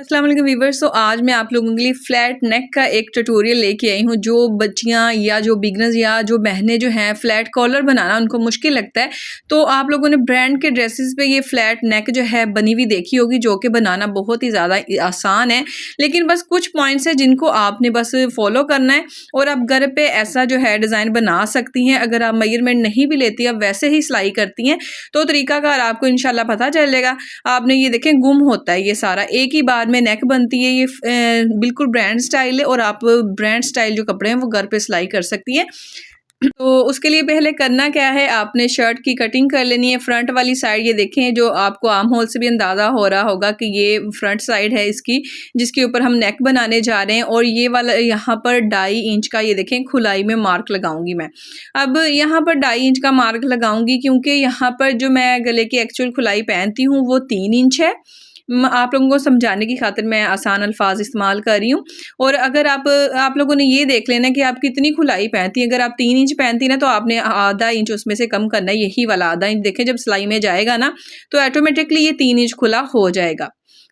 अस्सलाम वालेकुम व्यूअर्स। तो आज मैं आप लोगों के लिए फ्लैट नेक का एक ट्यूटोरियल लेके आई हूँ। जो बच्चियाँ या जो बिगनर्स या जो बहनें जो हैं फ्लैट कॉलर बनाना उनको मुश्किल लगता है, तो आप लोगों ने ब्रांड के ड्रेसेस पे ये फ्लैट नेक जो है बनी हुई देखी होगी, जो कि बनाना बहुत ही ज़्यादा आसान है। लेकिन बस कुछ पॉइंट्स हैं जिनको आपने बस फॉलो करना है और आप घर पे ऐसा जो है डिज़ाइन बना सकती हैं। अगर आप मेजरमेंट नहीं भी लेती, आप वैसे ही सिलाई करती हैं तो तरीकाकार आपको इंशाल्लाह पता चलेगा। आपने ये देखें गुम होता है ये सारा, एक ही बार में नेक बनती है। ये बिल्कुल ब्रांड स्टाइल है और आप ब्रांड स्टाइल जो कपड़े हैं वो घर पे सिलाई कर सकती हैं। तो उसके लिए पहले करना क्या है, आपने शर्ट की कटिंग कर लेनी है। फ्रंट वाली साइड ये देखें, जो आपको आर्म होल से भी अंदाज़ा हो रहा होगा कि ये फ्रंट साइड है इसकी, जिसके ऊपर हम नेक बनाने जा रहे हैं। और ये वाला यहाँ पर 2.5 इंच का ये देखें खुलाई में मार्क लगाऊंगी मैं। अब यहाँ पर 2.5 इंच का मार्क लगाऊंगी क्योंकि यहाँ पर जो मैं गले की एक्चुअल खुलाई पहनती हूँ वो 3 इंच है। आप लोगों को समझाने की खातिर मैं आसान अल्फाज इस्तेमाल कर रही हूँ। और अगर आप लोगों ने ये देख लेना कि आप कितनी खुलाई पहनती हैं। अगर आप 3 इंच पहनती ना तो आपने आधा इंच उसमें से कम करना है, यही वाला आधा इंच। देखें जब सिलाई में जाएगा ना तो ऑटोमेटिकली ये 3 इंच खुला हो जाएगा।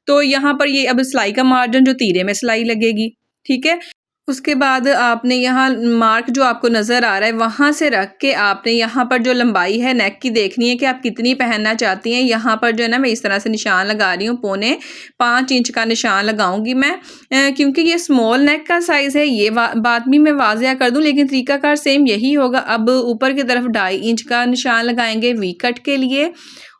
तो यहाँ पर ये अब सिलाई का मार्जिन जो तीरे में सिलाई लगेगी, ठीक है। उसके बाद आपने यहाँ मार्क जो आपको नज़र आ रहा है वहाँ से रख के आपने यहाँ पर जो लंबाई है नेक की देखनी है कि आप कितनी पहनना चाहती हैं। यहाँ पर जो है ना मैं इस तरह से निशान लगा रही हूँ, 4.5 इंच का निशान लगाऊंगी मैं, क्योंकि ये स्मॉल नेक का साइज़ है। ये बात भी मैं वाज़िया कर दूँ, लेकिन तरीकाकार सेम यही होगा। अब ऊपर की तरफ 2.5 इंच का निशान लगाएंगे वी कट के लिए।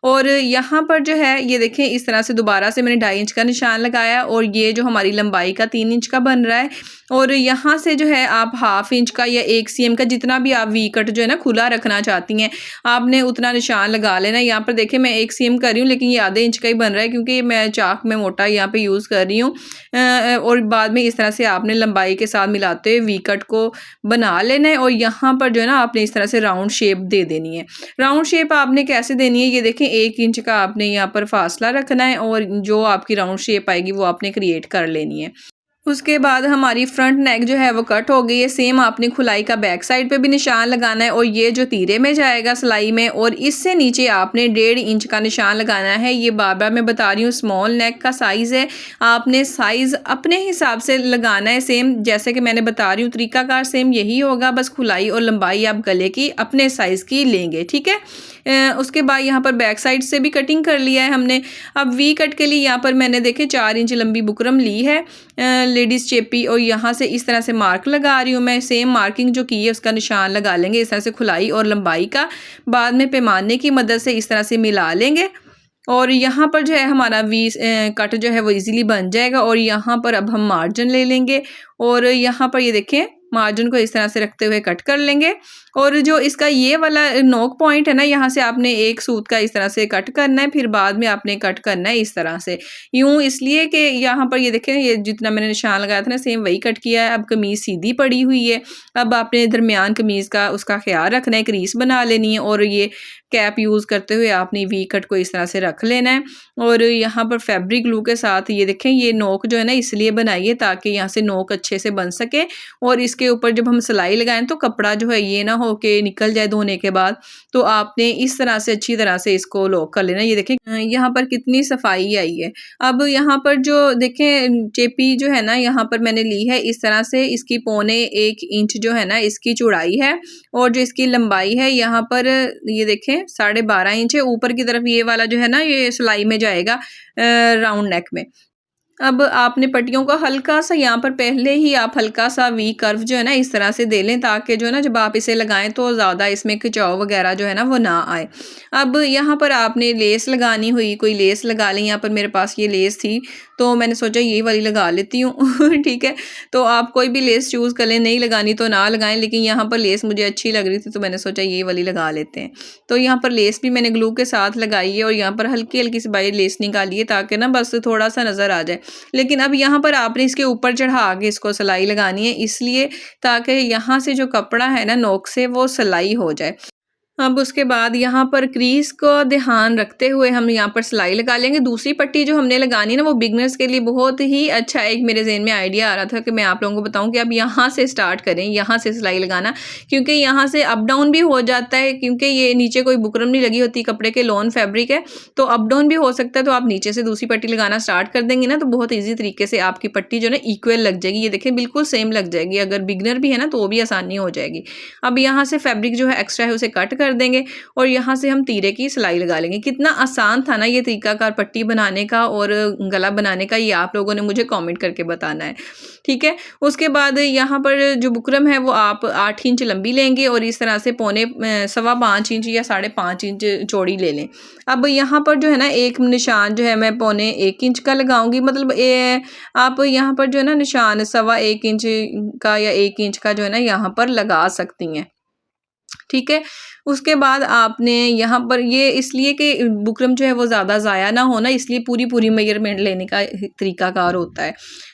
और यहाँ पर जो है ये देखें इस तरह से दोबारा से मैंने 2.5 इंच का निशान लगाया और ये जो हमारी लंबाई का 3 इंच का बन रहा है। और यहाँ से जो है आप 1/2 इंच का या 1 cm का, जितना भी आप वी कट जो है ना खुला रखना चाहती हैं, आपने उतना निशान लगा लेना। यहाँ पर देखें मैं 1 cm कर रही हूँ, लेकिन ये आधे इंच का ही बन रहा है क्योंकि मैं चाक में मोटा यहाँ पे यूज़ कर रही हूँ। और बाद में इस तरह से आपने लंबाई के साथ मिलाते हुए वी कट को बना लेना है। और यहाँ पर जो है ना आपने इस तरह से राउंड शेप दे देनी है। राउंड शेप आपने कैसे देनी है, ये देखें 1 इंच का आपने यहाँ पर फासला रखना है और जो आपकी राउंड शेप आएगी वो आपने क्रिएट कर लेनी है। उसके बाद हमारी फ्रंट नेक जो है वो कट हो गई है। सेम आपने खुलाई का बैक साइड पे भी निशान लगाना है और ये जो तीरे में जाएगा सिलाई में, और इससे नीचे आपने 1.5 इंच का निशान लगाना है। ये बार बार मैं बता रही हूँ स्मॉल नेक का साइज़ है, आपने साइज़ अपने हिसाब से लगाना है। सेम जैसे कि मैंने बता रही हूँ तरीकाकार सेम यही होगा, बस खुलाई और लंबाई आप गले की अपने साइज़ की लेंगे, ठीक है। उसके बाद यहाँ पर बैक साइड से भी कटिंग कर लिया है हमने। अब वी कट के लिए यहाँ पर मैंने देखे 4 इंच लंबी बुकरम ली है, लेडीज़ चेपी, और यहाँ से इस तरह से मार्क लगा रही हूँ मैं। सेम मार्किंग जो की है उसका निशान लगा लेंगे इस तरह से खुलाई और लंबाई का। बाद में पैमाने की मदद से इस तरह से मिला लेंगे और यहाँ पर जो है हमारा वी कट जो है वो इजीली बन जाएगा। और यहाँ पर अब हम मार्जिन ले लेंगे और यहाँ पर ये देखें मार्जिन को इस तरह से रखते हुए कट कर लेंगे। और जो इसका ये वाला नोक पॉइंट है ना, यहाँ से आपने एक सूत का इस तरह से कट करना है, फिर बाद में आपने कट करना है इस तरह से, यूँ इसलिए कि यहाँ पर ये देखें ये जितना मैंने निशान लगाया था ना सेम वही कट किया है। अब कमीज़ सीधी पड़ी हुई है, अब आपने दरमियान कमीज़ का उसका ख्याल रखना है, क्रीज बना लेनी है और ये कैप यूज़ करते हुए आपने वी कट को इस तरह से रख लेना है। और यहाँ पर फैब्रिक ग्लू के साथ ये देखें ये नोक जो है ना इसलिए बनाई है ताकि यहाँ से नोक अच्छे से बन सके और इसके ऊपर जब हम सिलाई लगाएं तो कपड़ा जो है ये ना हो के निकल जाए धोने के बाद। तो आपने इस तरह से अच्छी तरह से इसको लॉक कर लेना। ये देखें यहाँ पर कितनी सफाई आई है। अब यहाँ पर जो देखें चेपी जो है ना यहाँ पर मैंने ली है इस तरह से, इसकी 1.25 इंच जो है ना इसकी चौड़ाई है और जो इसकी लंबाई है यहाँ पर ये देखें 12.5 इंच है। ऊपर की तरफ ये वाला जो है ना ये सिलाई में जाएगा राउंड नेक में। अब आपने पट्टियों को हल्का सा यहाँ पर पहले ही आप हल्का सा वी कर्व जो है ना इस तरह से दे लें ताकि जो है ना जब आप इसे लगाएं तो ज़्यादा इसमें खिंचाव वगैरह जो है ना वो ना आए। अब यहाँ पर आपने लेस लगानी हुई, कोई लेस लगा लें। यहाँ पर मेरे पास ये लेस थी तो मैंने सोचा ये वाली लगा लेती हूँ ठीक है। तो आप कोई भी लेस चूज़ कर लें, नहीं लगानी तो ना लगाएं, लेकिन यहाँ पर लेस मुझे अच्छी लग रही थी तो मैंने सोचा ये वाली लगा लेते हैं। तो यहाँ पर लेस भी मैंने ग्लू के साथ लगाई है और यहाँ पर हल्की हल्की सी बाहर लेस निकाली है ताकि ना बस थोड़ा सा नज़र आ जाए। लेकिन अब यहाँ पर आपने इसके ऊपर चढ़ा के इसको सिलाई लगानी है, इसलिए ताकि यहाँ से जो कपड़ा है ना नोक से वो सिलाई हो जाए। अब उसके बाद यहाँ पर क्रीज़ का ध्यान रखते हुए हम यहाँ पर सिलाई लगा लेंगे। दूसरी पट्टी जो हमने लगानी है ना, वो बिगिनर्स के लिए बहुत ही अच्छा एक मेरे ज़हन में आइडिया आ रहा था कि मैं आप लोगों को बताऊँ कि आप यहाँ से स्टार्ट करें, यहाँ से सिलाई लगाना, क्योंकि यहाँ से अप डाउन भी हो जाता है, क्योंकि ये नीचे कोई बुकरम नहीं लगी होती, कपड़े के लॉन फैब्रिक है, तो अप डाउन भी हो सकता है। तो आप नीचे से दूसरी पट्टी लगाना स्टार्ट कर देंगे ना, तो बहुत ईजी तरीके से आपकी पट्टी जो है ना इक्वल लग जाएगी। ये देखिए बिल्कुल सेम लग जाएगी। अगर बिगिनर भी है ना, तो वो भी आसानी हो जाएगी। अब यहाँ से फैब्रिक जो है एक्स्ट्रा है उसे कट कर देंगे और यहाँ से हम तीरे की सिलाई लगा लेंगे। कितना आसान था ना ये तरीकाकार पट्टी बनाने का और गला बनाने का, ये आप लोगों ने मुझे कमेंट करके बताना है, ठीक है। उसके बाद यहाँ पर जो बुकरम है वो आप 8 इंच लंबी लेंगे और इस तरह से पौने 5.25 इंच या 5.5 इंच चौड़ी ले लें। अब यहाँ पर जो है ना एक निशान जो है मैं पौने 1 इंच का लगाऊंगी, मतलब आप यहाँ पर जो है ना निशान 1.25 इंच का या 1 इंच का जो है ना यहाँ पर लगा सकती हैं, ठीक है। उसके बाद आपने यहाँ पर ये इसलिए कि बुकरम जो है वो ज़्यादा ज़ाया ना होना, इसलिए पूरी मेजरमेंट लेने का तरीकाकार होता है।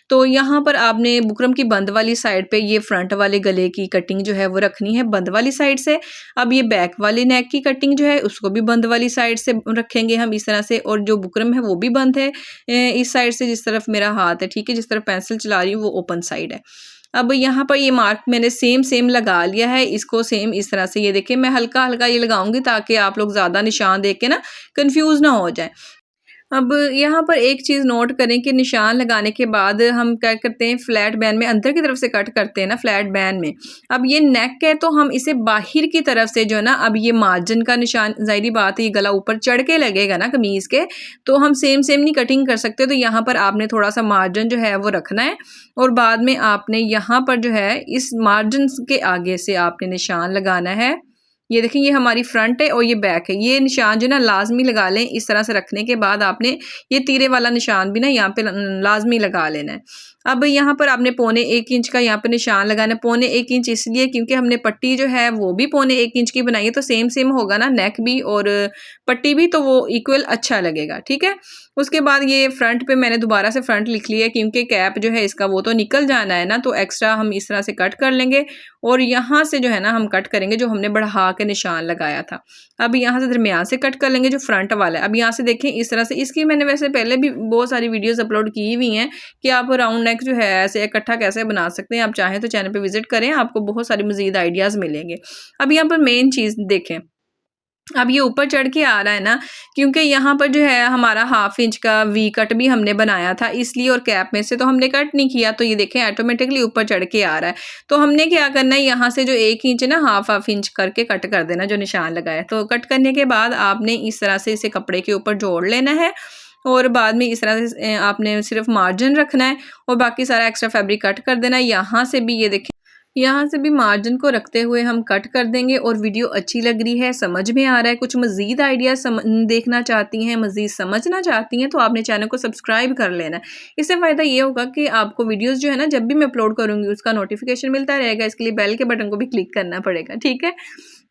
तो यहाँ पर आपने बुकरम की बंद वाली साइड पे ये फ्रंट वाले गले की कटिंग जो है वो रखनी है बंद वाली साइड से। अब ये बैक वाले नेक की कटिंग जो है उसको भी बंद वाली साइड से रखेंगे हम इस तरह से, और जो बुकरम है वो भी बंद है इस साइड से जिस तरफ मेरा हाथ है, ठीक है। जिस तरफ पेंसिल चला रही हूँ वो ओपन साइड है। अब यहाँ पर ये मार्क मैंने सेम लगा लिया है, इसको सेम इस तरह से ये देखिए मैं हल्का ये लगाऊंगी ताकि आप लोग ज़्यादा निशान देख के ना कंफ्यूज ना हो जाए। अब यहाँ पर एक चीज़ नोट करें कि निशान लगाने के बाद हम क्या करते हैं, फ्लैट बैन में अंदर की तरफ से कट करते हैं ना फ्लैट बैन में। अब ये नेक है तो हम इसे बाहर की तरफ से जो है ना, अब ये मार्जिन का निशान ज़ाहिरी बात है ये गला ऊपर चढ़ के लगेगा ना कमीज़ के, तो हम सेम नहीं कटिंग कर सकते। तो यहाँ पर आपने थोड़ा सा मार्जिन जो है वो रखना है और बाद में आपने यहाँ पर जो है इस मार्जिन के आगे से आपने निशान लगाना है। ये देखें ये हमारी फ्रंट है और ये बैक है, ये निशान जो ना लाजमी लगा लें। इस तरह से रखने के बाद आपने ये तीरे वाला निशान भी ना यहाँ पे लाजमी लगा लेना है। अब यहाँ पर आपने पौने 1 इंच का यहाँ पे निशान लगाना है। पौने 1 इंच इसलिए क्योंकि हमने पट्टी जो है वो भी पौने 1 इंच की बनाई है, तो सेम होगा ना नेक भी और पट्टी भी, तो वो इक्वल अच्छा लगेगा, ठीक है। उसके बाद ये फ्रंट पे मैंने दोबारा से फ्रंट लिख लिया क्योंकि कैप जो है इसका वो तो निकल जाना है ना, तो एक्स्ट्रा हम इस तरह से कट कर लेंगे और यहाँ से जो है ना हम कट करेंगे जो हमने बढ़ा के निशान लगाया था। अब यहाँ से दरमियान से कट कर लेंगे जो फ्रंट वाला है। अब यहाँ से देखें इस तरह से, इसकी मैंने वैसे पहले भी बहुत सारी वीडियोस अपलोड की हुई हैं कि आप राउंड नेक जो है ऐसे इकट्ठा कैसे बना सकते हैं। आप चाहें तो चैनल पे विजिट करें, आपको बहुत सारी मजीद आइडियाज़ मिलेंगे। अब यहाँ पर मेन चीज़ देखें, अब ये ऊपर चढ़ के आ रहा है ना, क्योंकि यहाँ पर जो है हमारा 1/2 इंच का वी कट भी हमने बनाया था इसलिए, और कैप में से तो हमने कट नहीं किया, तो ये देखें ऑटोमेटिकली ऊपर चढ़ के आ रहा है। तो हमने क्या करना है, यहाँ से जो 1 इंच है ना हाफ इंच करके कट कर देना जो निशान लगाया। तो कट करने के बाद आपने इस तरह से इसे कपड़े के ऊपर जोड़ लेना है और बाद में इस तरह से आपने सिर्फ मार्जिन रखना है और बाकी सारा एक्स्ट्रा फैब्रिक कट कर देना है। यहाँ से भी ये देखें, यहाँ से भी मार्जिन को रखते हुए हम कट कर देंगे। और वीडियो अच्छी लग रही है, समझ में आ रहा है, कुछ मज़ीद आइडियाज़ देखना चाहती हैं, मज़ीद समझना चाहती हैं, तो आपने चैनल को सब्सक्राइब कर लेना है। इससे फ़ायदा ये होगा कि आपको वीडियोस जो है ना जब भी मैं अपलोड करूँगी उसका नोटिफिकेशन मिलता रहेगा। इसके लिए बेल के बटन को भी क्लिक करना पड़ेगा, ठीक है।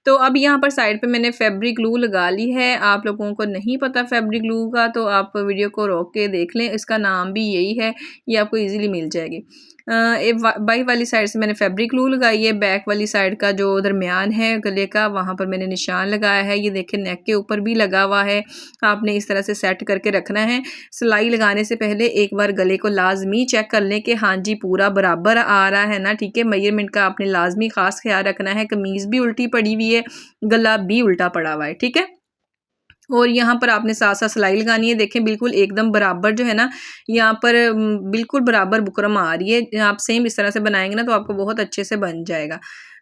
तो अब यहाँ पर साइड पे मैंने फैब्रिक ग्लू लगा ली है। आप लोगों को नहीं पता फैब्रिक ग्लू का तो आप वीडियो को रोक के देख लें, इसका नाम भी यही है, ये आपको इजीली मिल जाएगी। बाई वाली साइड से मैंने फैब्रिक ग्लू लगाई है, बैक वाली साइड का जो दरमियान है गले का वहाँ पर मैंने निशान लगाया है। ये देखें नेक के ऊपर भी लगा हुआ है। आपने इस तरह से सेट करके रखना है। सिलाई लगाने से पहले एक बार गले को लाजमी चेक कर लें कि हाँ जी पूरा बराबर आ रहा है ना, ठीक है। मेजरमेंट का आपने लाजमी खास ख्याल रखना है। कमीज़ भी उल्टी पड़ी हुई है, गला भी उल्टा पड़ा हुआ है, ठीक है। और यहाँ पर आपने साथ सिलाई लगानी है। देखें बिल्कुल एकदम बराबर जो है ना, यहाँ पर बिल्कुल बराबर बुकरम आ रही है। आप सेम इस तरह से बनाएंगे ना तो आपको बहुत अच्छे से बन जाएगा।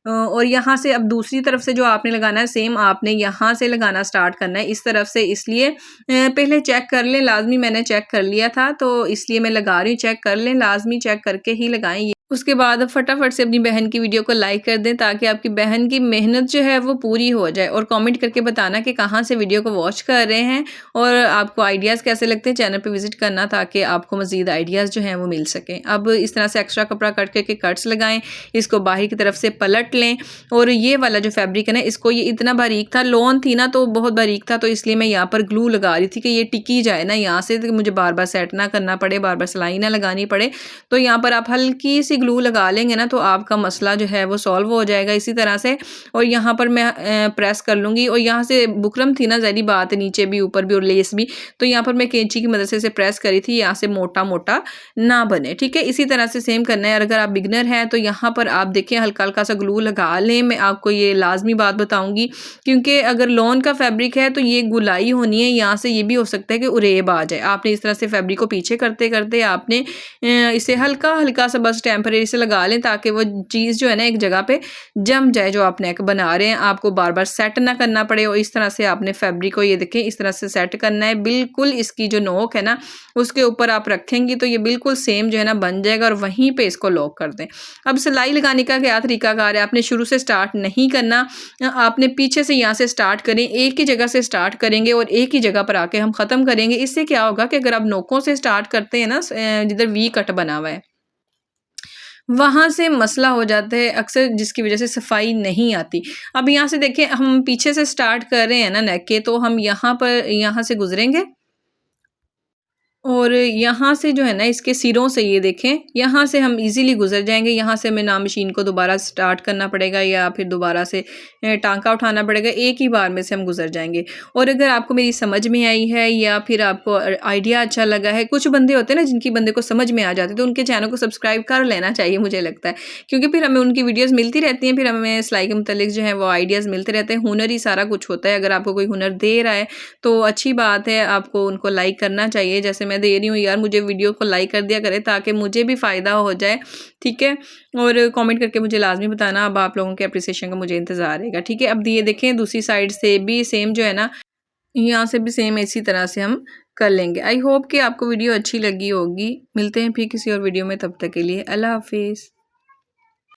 और यहाँ से अब दूसरी तरफ से जो आपने लगाना है सेम आपने यहाँ से लगाना स्टार्ट करना है इस तरफ से, इसलिए पहले चेक कर लें, लाजमी मैंने चेक कर लिया था तो इसलिए मैं लगा रही हूँ। चेक कर लें, लाजमी चेक करके ही लगाएं। उसके बाद फटाफट से अपनी बहन की वीडियो को लाइक कर दें ताकि आपकी बहन की मेहनत जो है वो पूरी हो जाए। और कमेंट करके बताना कि कहाँ से वीडियो को वॉच कर रहे हैं और आपको आइडियाज़ कैसे लगते हैं। चैनल पे विजिट करना ताकि आपको मज़ीद आइडियाज़ जो हैं वो मिल सकें। अब इस तरह से एक्स्ट्रा कपड़ा कट करके कट्स लगाएं, इसको बाहर की तरफ से पलट लें। और ये वाला जो फैब्रिक है ना, इसको ये इतना बारीक था, लॉन थी ना तो बहुत बारीक था, तो इसलिए मैं यहाँ पर ग्लू लगा रही थी कि ये टिकी जाए ना यहाँ से, तो मुझे बार बार सेट ना करना पड़े, बार बार सिलाई ना लगानी पड़े। तो यहाँ पर आप हल्की सी सी ग्लू लगा लेंगे ना तो आपका मसला जो है वो सॉल्व हो जाएगा इसी तरह से। और यहाँ पर मैं प्रेस कर लूँगी और यहाँ से बुकरम थी ना, ज़ाहिर बात है नीचे भी ऊपर भी और लेस भी, तो यहाँ पर मैं कैंची की मदद से इसे प्रेस करी थी, यहाँ से मोटा मोटा ना बने। ठीक है, इसी तरह से सेम करना है। और अगर आप बिगनर हैं तो यहाँ पर आप देखें हल्का हल्का सा ग्लू लगा लें। मैं आपको ये लाजमी बात बताऊंगी, क्योंकि अगर लॉन का फैब्रिक है तो ये गुलाई होनी है, यहाँ से ये भी हो सकता है कि उरेब आ जाए। आपने इस तरह से फैब्रिक को पीछे करते करते आपने इसे हल्का हल्का सा बस टेम्परेरी से लगा लें, ताकि वो चीज़ जो है ना एक जगह पे जम जाए जो आप नेक बना रहे हैं। आपको बार बार सेट ना करना पड़े। और इस तरह से आपने फैब्रिक को ये देखें इस तरह से सेट करना है। बिल्कुल इसकी जो नोक है ना उसके ऊपर आप रखेंगी तो ये बिल्कुल सेम जो है ना बन जाएगा, और वहीं पे इसको लॉक कर दें। अब सिलाई लगाने का क्या तरीकाकार है, आपने शुरू से स्टार्ट नहीं करना, आपने पीछे से यहाँ से स्टार्ट करें, एक ही जगह से स्टार्ट करेंगे और एक ही जगह पर आके हम ख़त्म करेंगे। इससे क्या होगा कि अगर आप नोकों से स्टार्ट करते हैं ना, जिधर वी कट बना हुआ है वहाँ से मसला हो जाता है अक्सर, जिसकी वजह से सफाई नहीं आती। अब यहाँ से देखें हम पीछे से स्टार्ट कर रहे हैं ना नेक के, तो हम यहाँ से गुजरेंगे और यहाँ से जो है ना इसके सिरों से ये देखें यहाँ से हम इजीली गुजर जाएंगे। यहाँ से हमें ना मशीन को दोबारा स्टार्ट करना पड़ेगा या फिर दोबारा से टांका उठाना पड़ेगा, एक ही बार में से हम गुजर जाएंगे। और अगर आपको मेरी समझ में आई है या फिर आपको आइडिया अच्छा लगा है, कुछ बंदे होते हैं ना जिनकी बंदे को समझ में आ जाते, तो उनके चैनल को सब्सक्राइब कर लेना चाहिए मुझे लगता है, क्योंकि फिर हमें उनकी वीडियोज़ मिलती रहती हैं, फिर हमें सिलाई के मतलब जो है वो आइडियाज़ मिलते रहते हैं। हुनर ही सारा कुछ होता है। अगर आपको कोई हुनर दे रहा है तो अच्छी बात है, आपको उनको लाइक करना चाहिए। जैसे मैं दे रही हूँ यार, मुझे वीडियो को लाइक कर दिया करें ताकि मुझे भी फ़ायदा हो जाए। ठीक है, और कमेंट करके मुझे लाजमी बताना। अब आप लोगों के अप्रिसिएशन का मुझे इंतज़ार रहेगा। ठीक है, अब ये देखें दूसरी साइड से भी सेम जो है ना, यहाँ से भी सेम इसी तरह से हम कर लेंगे। आई होप कि आपको वीडियो अच्छी लगी होगी। मिलते हैं फिर किसी और वीडियो में, तब तक के लिए अल्लाह हाफिज़।